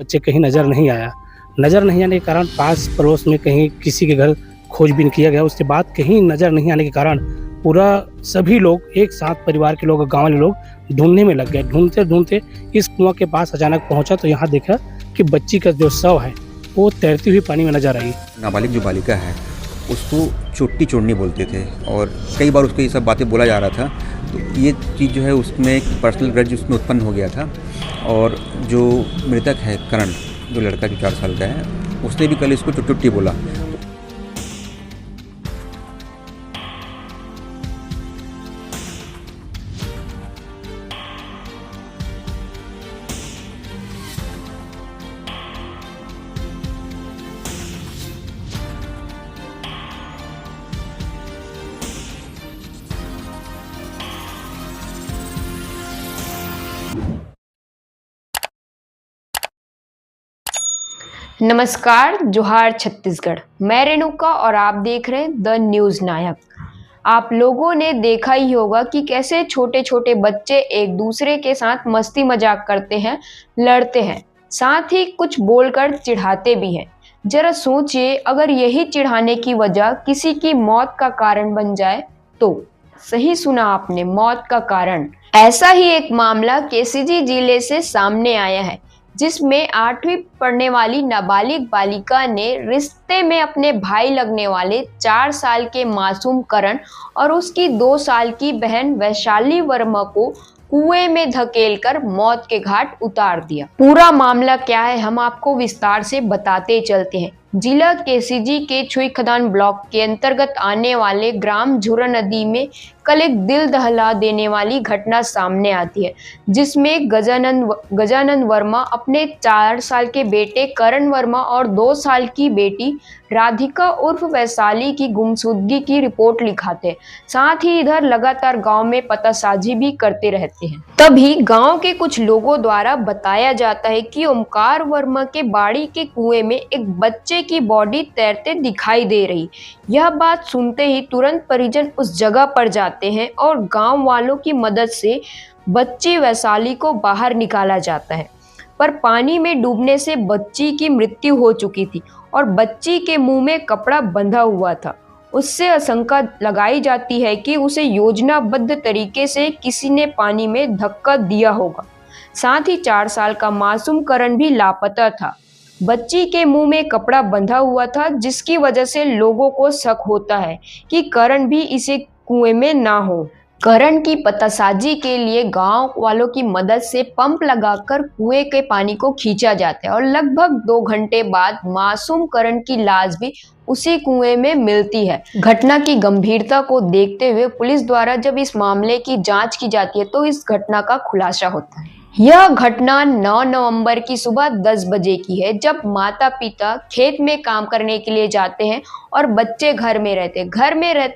बच्चे कहीं नज़र नहीं आया। नज़र नहीं आने के कारण पास पड़ोस में कहीं किसी के घर खोजबीन किया गया, उसके बाद कहीं नज़र नहीं आने के कारण पूरा सभी लोग एक साथ परिवार के लोग, गाँव वाले लोग ढूँढने में लग गए। ढूँढते-ढूँढते इस कुआँ के पास अचानक पहुँचा तो यहाँ देखा कि बच्ची का जो शव है वो तैरती हुई पानी में नज़र आई। नाबालिग जो बालिका है उसको चोटी चोरनी बोलते थे और कई बार उसको ये सब बातें बोला जा रहा था। तो ये चीज़ जो है उसमें एक पर्सनल ग्रज उसमें उत्पन्न हो गया था। और जो मृतक है करण, जो लड़का जो 4 साल का है, उसने भी कल इसको चुट्टी बोला। नमस्कार, जोहार छत्तीसगढ़। मैं रेणुका और आप देख रहे हैं द न्यूज़ नायक। आप लोगों ने देखा ही होगा कि कैसे छोटे छोटे बच्चे एक दूसरे के साथ मस्ती मजाक करते हैं, लड़ते हैं, साथ ही कुछ बोलकर चिढ़ाते भी हैं। जरा सोचिए, अगर यही चिढ़ाने की वजह किसी की मौत का कारण बन जाए तो। सही सुना आपने, मौत का कारण। ऐसा ही एक मामला केसीजी जिले से सामने आया है, जिसमें 8वीं पढ़ने वाली नाबालिग बालिका ने रिश्ते में अपने भाई लगने वाले 4 साल के मासूम करण और उसकी 2 साल की बहन वैशाली वर्मा को कुएं में धकेलकर मौत के घाट उतार दिया। पूरा मामला क्या है हम आपको विस्तार से बताते चलते हैं। जिला केसीजी के छुईखदान ब्लॉक के अंतर्गत आने वाले ग्राम झुरा नदी में कल एक दिल दहला देने वाली घटना सामने आती है, जिसमें गजानंद वर्मा अपने 4 साल के बेटे करण वर्मा और 2 साल की बेटी राधिका उर्फ वैशाली की गुमशुदगी की रिपोर्ट लिखाते हैं। साथ ही इधर लगातार गांव में पतासाजी भी करते रहते हैं। तभी गांव के कुछ लोगों द्वारा बताया जाता है कि ओमकार वर्मा के बाड़ी के कुएं में एक बच्चे की बॉडी तैरते दिखाई दे रही। यह बात सुनते ही तुरंत परिजन उस जगह पर जाते हैं और गांव वालों की मदद से बच्ची वैशाली को बाहर निकाला जाता है, पर पानी में डूबने से बच्ची की मृत्यु हो चुकी थी और बच्ची के मुंह में कपड़ा बंधा हुआ था। उससे आशंका लगाई जाती है कि उसे योजनाबद्ध तरीके से किसी ने पानी में धक्का दिया होगा। साथ ही 4 साल का मासूम करण भी लापता था। बच्ची के मुंह में कपड़ा बंधा हुआ था, जिसकी वजह से लोगों को शक होता है कि करण भी इसे कुएं में ना हो। करण की पतासाजी के लिए गांव वालों की मदद से पंप लगाकर कुएं के पानी को खींचा जाता है और लगभग 2 घंटे बाद मासूम करण की लाश भी उसी कुएं में मिलती है। घटना की गंभीरता को देखते हुए पुलिस द्वारा जब इस मामले की जांच की जाती है तो इस घटना का खुलासा होता है। यह घटना 9 नवंबर की सुबह 10 बजे की है, जब माता पिता खेत में काम करने के लिए जाते हैं और बच्चे घर में रहते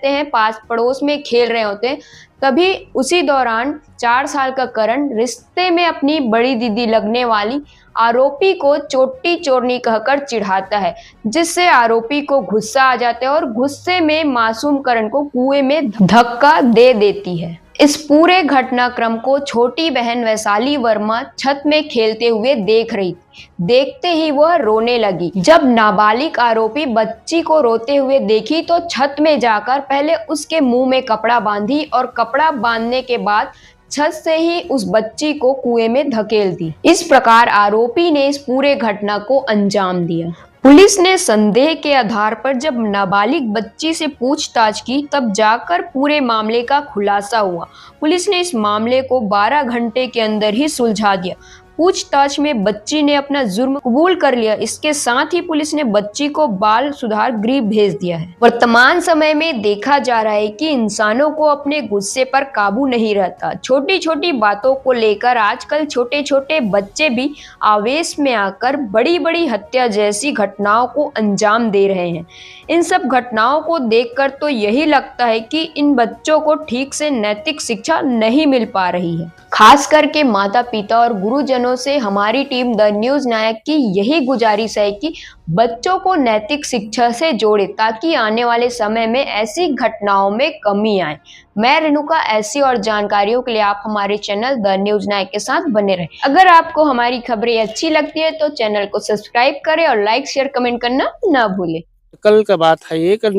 हैं, पास पड़ोस में खेल रहे होते हैं। तभी उसी दौरान 4 साल का करण रिश्ते में अपनी बड़ी दीदी लगने वाली आरोपी को चोटी चोरनी कहकर चिढ़ाता है, जिससे आरोपी को गुस्सा आ जाता है और गुस्से में मासूम करण को कुएं में धक्का दे देती है। इस पूरे घटनाक्रम को छोटी बहन वैशाली वर्मा छत में खेलते हुए देख रही थी। देखते ही वह रोने लगी। जब नाबालिग आरोपी बच्ची को रोते हुए देखी तो छत में जाकर पहले उसके मुंह में कपड़ा बांधी और कपड़ा बांधने के बाद छत से ही उस बच्ची को कुएं में धकेल दी। इस प्रकार आरोपी ने इस पूरे घटना को अंजाम दिया। पुलिस ने संदेह के आधार पर जब नाबालिग बच्ची से पूछताछ की, तब जाकर पूरे मामले का खुलासा हुआ। पुलिस ने इस मामले को 12 घंटे के अंदर ही सुलझा दिया। पूछताछ में बच्ची ने अपना जुर्म कबूल कर लिया। इसके साथ ही पुलिस ने बच्ची को बाल सुधार गृह भेज दिया है। वर्तमान समय में देखा जा रहा है कि इंसानों को अपने गुस्से पर काबू नहीं रहता। छोटी छोटी बातों को लेकर आजकल छोटे छोटे बच्चे भी आवेश में आकर बड़ी बड़ी हत्या जैसी घटनाओं को अंजाम दे रहे हैं। इन सब घटनाओं को देखकर तो यही लगता है कि इन बच्चों को ठीक से नैतिक शिक्षा नहीं मिल पा रही है। खास करके माता पिता और गुरुजनों दिनों से हमारी टीम द न्यूज नायक की यही गुजारिश है कि बच्चों को नैतिक शिक्षा से जोड़े ताकि आने वाले समय में ऐसी घटनाओं में कमी आए। मैं रेणुका, ऐसी और जानकारियों के लिए आप हमारे चैनल द न्यूज नायक के साथ बने रहें। अगर आपको हमारी खबरें अच्छी लगती है तो चैनल को सब्सक्राइब करें और लाइक शेयर कमेंट करना ना भूलें। कल का बात है ये, कल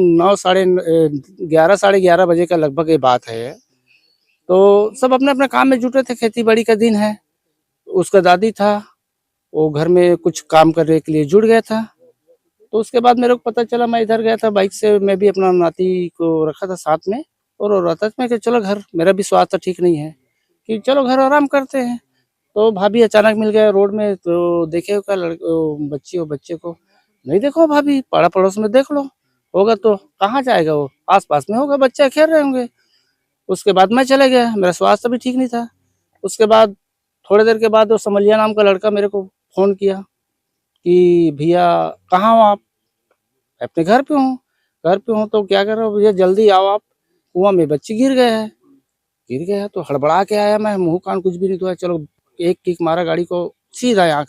11 साढ़े 11 बजे का लगभग ये बात है। तो सब अपने अपने काम में जुटे थे, खेती बाड़ी का दिन है। उसका दादी था, वो घर में कुछ काम करने के लिए जुड़ गया था। तो उसके बाद मेरे को पता चला, मैं इधर गया था बाइक से, मैं भी अपना नाती को रखा था साथ में और रो रहा था। मैं कि चलो घर, मेरा भी स्वास्थ्य ठीक नहीं है, कि चलो घर आराम करते हैं। तो भाभी अचानक मिल गया रोड में, तो देखे का बच्चे को नहीं देखो भाभी, पाड़ा पड़ोस में देख लो, होगा तो कहाँ जाएगा, वो आस पास में होगा, बच्चे खेल रहे होंगे। उसके बाद मैं चले गया, मेरा स्वास्थ्य भी ठीक नहीं था। उसके बाद थोड़ी देर के बाद वो समलिया नाम का लड़का मेरे को फोन किया कि भैया कहाँ हो आप? मैं अपने घर पे हूँ। घर पे हूँ तो क्या कर रहे हो भैया, जल्दी आओ आप, कुआं में बच्चे गिर गए हैं। गिर गया तो हड़बड़ा के आया मैं, मुंह कान कुछ भी नहीं धोया, चलो एक किक मारा गाड़ी को, सीधा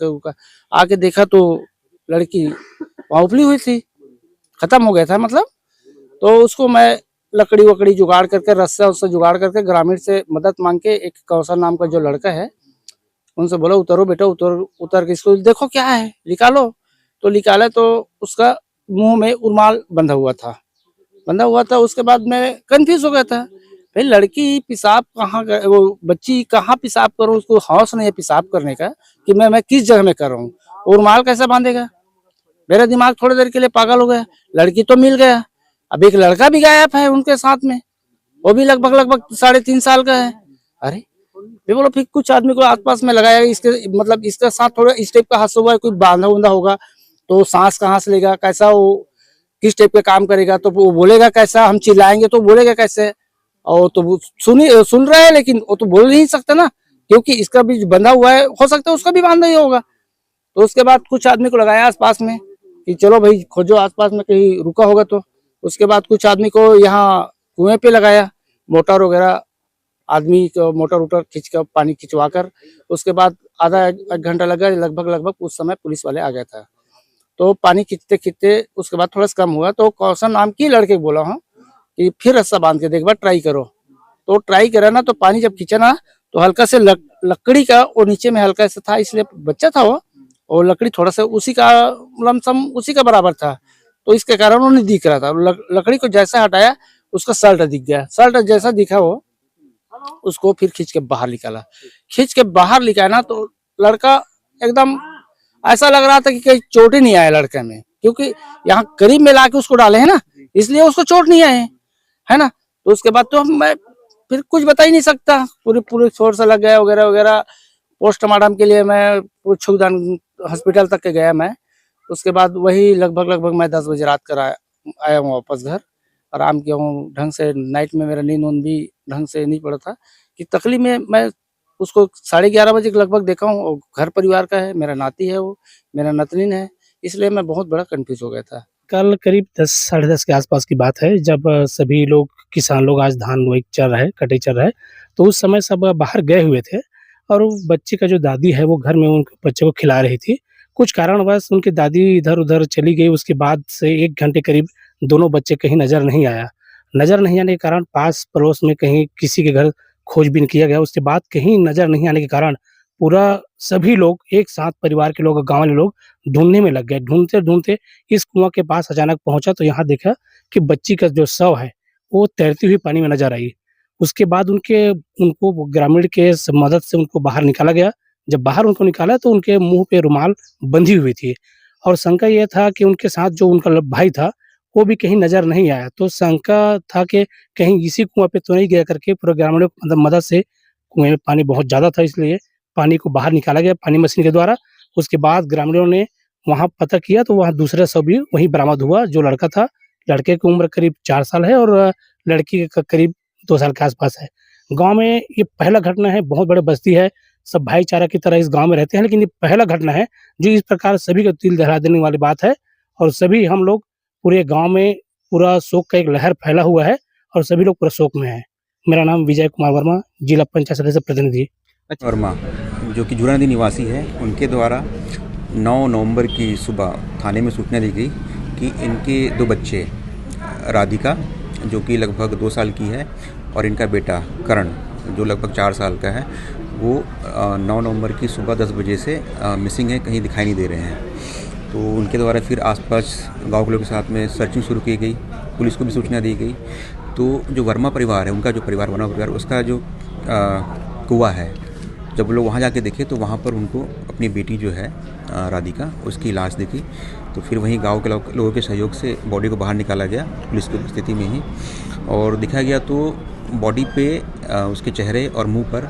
आके देखा तो लड़की वहाँ उबली हुई थी, खत्म हो गया था मतलब। तो उसको मैं लकड़ी वकड़ी जुगाड़ करके, रस्सा उससे जुगाड़ करके, ग्रामीण से मदद मांग के, एक कौशल नाम का जो लड़का है उनसे बोला उतरो बेटा, उतर के इसको देखो क्या है, निकालो। तो निकाला तो उसका मुंह में रुमाल बंधा हुआ था। उसके बाद मैं कंफ्यूज हो गया था, भाई लड़की पेशाब कहाँ, वो बच्ची कहाँ पेशाब करूँ, उसको हौस नहीं है पेशाब करने का कि मैं किस जगह में कर रहा हूँ, और रुमाल कैसे बांधेगा। मेरा दिमाग थोड़ी देर के लिए पागल हो गया। लड़की तो मिल गया, अब एक लड़का भी गायब है उनके साथ में, वो भी लगभग 3.5 साल का है। अरे बोलो, फिर कुछ आदमी को आसपास में लगाया, इसके मतलब इसके साथ थोड़ा इस टाइप का हादसा हुआ है, कोई बांधा उंधा होगा तो सांस कहाँ से लेगा, कैसा वो किस टाइप का काम करेगा, तो वो बोलेगा कैसा, हम चिल्लाएंगे तो बोलेगा कैसे। और तो वो सुन रहा है लेकिन वो तो बोल नहीं सकता ना, क्योंकि इसका भी बंधा हुआ है, हो सकता है उसका भी बांधा ही होगा। तो उसके बाद कुछ आदमी को लगाया आसपास में कि चलो भाई खोजो आसपास में कहीं रुका होगा। तो उसके बाद कुछ आदमी को यहाँ कुएं पे लगाया, मोटर वगैरह आदमी को मोटर उटर खींच कर पानी खिंचवा कर। उसके बाद आधा एक घंटा लगा लगभग, उस समय पुलिस वाले आ गया था। तो पानी खींचते खींचते उसके बाद थोड़ा सा कम हुआ, तो कौशल नाम की लड़के को बोला हूँ कि फिर रस्सा बांध के देख बार ट्राई करो। तो ट्राई करा ना, तो पानी जब खींचा ना तो हल्का से लकड़ी का वो नीचे में हल्का सा था, इसलिए बच्चा था वो, और लकड़ी थोड़ा सा उसी का लमसम उसी का बराबर था, तो इसके कारण वो नहीं दिख रहा था। लकड़ी को जैसा हटाया उसका शर्ट दिख गया, शर्ट जैसा दिखा वो उसको फिर खींच के बाहर निकाला तो लड़का एकदम ऐसा लग रहा था कि कहीं चोट ही नहीं आया लड़के में, क्योंकि यहाँ करीब में लाके उसको डाले है ना, इसलिए उसको चोट नहीं आए है ना। तो उसके बाद तो मैं फिर कुछ बता ही नहीं सकता, पूरे शोर से लग गया वगैरह वगैरह। पोस्टमार्टम के लिए मैं छुगदान हॉस्पिटल तक के गया मैं। उसके बाद वही लगभग मैं 10 बजे रात कर आया हूँ वापस घर, आराम किया हूँ ढंग से। नाइट में मेरा नींद भी ढंग से नहीं पड़ा था, कि तकलीफ में मैं उसको 11:30 बजे के लगभग देखा हूँ। और घर परिवार का है, मेरा नाती है, वो मेरा नतनीन है, इसलिए मैं बहुत बड़ा कंफ्यूज हो गया था। कल करीब 10 साढ़े 10 के आसपास की बात है, जब सभी लोग किसान लोग आज धान बुआई चल रहा है, कटाई चल रहा है, तो उस समय सब बाहर गए हुए थे और वो बच्चे का जो दादी है वो घर में उन बच्चे को खिला रही थी। कुछ कारणवश उनकी दादी इधर-उधर चली गई, उसके बाद से 1 घंटे करीब दोनों बच्चे कहीं नज़र नहीं आया। नज़र नहीं आने के कारण पास-पड़ोस में कहीं किसी के घर खोजबीन किया गया, उसके बाद कहीं नज़र नहीं आने के कारण पूरा सभी लोग एक साथ परिवार के लोग, गाँव वाले लोग ढूँढने में लग गए। ढूँढते-ढूँढते इस कुआँ के पास अचानक पहुँचा तो यहाँ देखा कि बच्ची का जो शव है, वो तैरती हुई पानी में नज़र आई। उसके बाद उनको ग्रामीण के मदद से उनको बाहर निकाला गया। जब बाहर उनको निकाला तो उनके मुँह पे रुमाल बंधी हुई थी और शंका ये था कि उनके साथ जो उनका भाई था, वो भी कहीं नज़र नहीं आया। तो शंका था कि कहीं इसी कुआँ पे तो नहीं गया करके पूरे ग्रामीणों की मदद से, कुएँ में पानी बहुत ज़्यादा था इसलिए पानी को बाहर निकाला गया पानी मशीन के द्वारा। उसके बाद ग्रामीणों ने वहाँ पता किया तो वहाँ दूसरा शव भी वहीं बरामद हुआ, जो लड़का था। लड़के की उम्र करीब 4 साल है और लड़की का करीब 2 साल के आस-पास है। गाँव में ये पहला घटना है, बहुत बड़ी बस्ती है, सब भाईचारा की तरह इस गाँव में रहते हैं, लेकिन ये पहला घटना है जो इस प्रकार सभी को तिल दहला देने वाली बात है और सभी हम लोग पूरे गाँव में पूरा शोक का एक लहर फैला हुआ है और सभी लोग पूरा शोक में हैं। मेरा नाम विजय कुमार वर्मा, जिला पंचायत सदस्य प्रतिनिधि। वर्मा। जो कि जुरा नदी निवासी है, उनके द्वारा 9 नवंबर की सुबह थाने में सूचना दी गई कि इनके 2 बच्चे, राधिका जो कि लगभग 2 साल की है और इनका बेटा करण जो लगभग 4 साल का है, वो 9 नवंबर की सुबह 10 बजे से मिसिंग है, कहीं दिखाई नहीं दे रहे हैं। तो उनके द्वारा फिर आसपास गाँव के लोगों के साथ में सर्चिंग शुरू की गई, पुलिस को भी सूचना दी गई। तो जो वर्मा परिवार है, उनका जो परिवार वर्मा परिवार, उसका जो कुआं है, जब लोग वहाँ जाके देखे तो वहाँ पर उनको अपनी बेटी जो है राधिका, उसकी लाश दिखी। तो फिर वहीं गांव के लोगों के सहयोग से बॉडी को बाहर निकाला गया पुलिस की उपस्थिति में ही, और दिखाया गया तो बॉडी पे उसके चेहरे और मुंह पर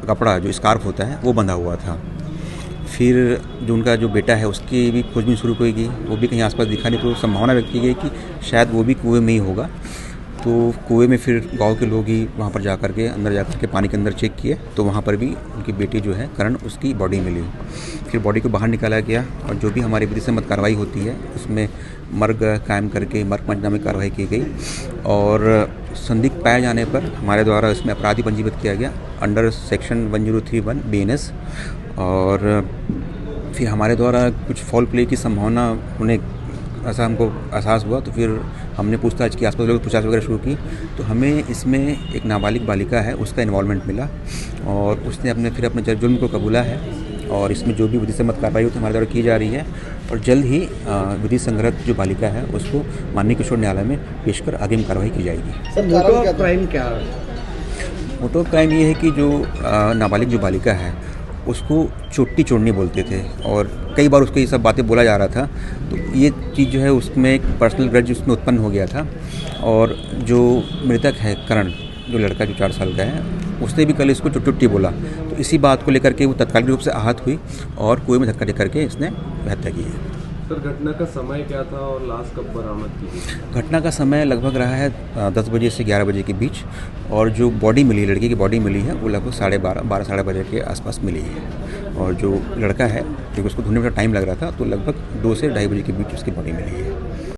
कपड़ा जो स्कार्फ होता है वो बंधा हुआ था। फिर जो उनका जो बेटा है उसकी भी खोजबीन शुरू की गई, वो भी कहीं आसपास दिखा नहीं, तो संभावना व्यक्त की गई कि शायद वो भी कुएं में ही होगा। तो कुएं में फिर गांव के लोग ही वहाँ पर जा कर के अंदर जा कर के पानी के अंदर चेक किए, तो वहाँ पर भी उनकी बेटी जो है करण, उसकी बॉडी मिली। फिर बॉडी को बाहर निकाला गया और जो भी हमारी विधि सम्मत कार्रवाई होती है उसमें मर्ग कायम करके मर्ग पंचनामे में कार्रवाई की गई, और संदिग्ध पाए जाने पर हमारे द्वारा इसमें अपराधी पंजीबद्ध किया गया अंडर सेक्शन 1031 BNS। और फिर हमारे द्वारा कुछ फॉल प्ले की संभावना होने ऐसा हमको एहसास हुआ, तो फिर हमने पूछताछ की, आसपास लोग पूछताछ वगैरह शुरू की, तो हमें इसमें एक नाबालिग बालिका है उसका इन्वॉल्वमेंट मिला, और उसने अपने जुर्म को कबूला है। और इसमें जो भी विधि सम्मत कार्रवाई होती है हमारे द्वारा की जा रही है, और जल्द ही विधि संगत जो बालिका है उसको माननीय किशोर न्यायालय में पेश कर आगे में कार्रवाई की जाएगी। सर, मोटो ऑफ क्राइम क्या है? मोटो ऑफ क्राइम ये है कि जो नाबालिग जो बालिका है उसको चोटी चोड़नी बोलते थे, और कई बार उसको ये सब बातें बोला जा रहा था। तो ये चीज़ जो है उसमें एक पर्सनल ग्रज उसमें उत्पन्न हो गया था। और जो मृतक है करण, जो लड़का जो 4 साल का है, उसने भी कल इसको चुट्टी बोला, तो इसी बात को लेकर के वो तत्कालिक रूप से आहत हुई और कुएं में धक्का दे करके इसने हत्या की है। सर, घटना का समय क्या था और लाश कब बरामद की गई? घटना का समय लगभग रहा है 10 बजे से 11 बजे के बीच, और जो बॉडी मिली, लड़की की बॉडी मिली है, वो लगभग 12:30 साढ़े बजे के आसपास मिली है। और जो लड़का है, क्योंकि उसको ढूंढने में टाइम लग रहा था, तो लगभग 2 से 2:30 बजे के बीच उसकी बॉडी मिली है।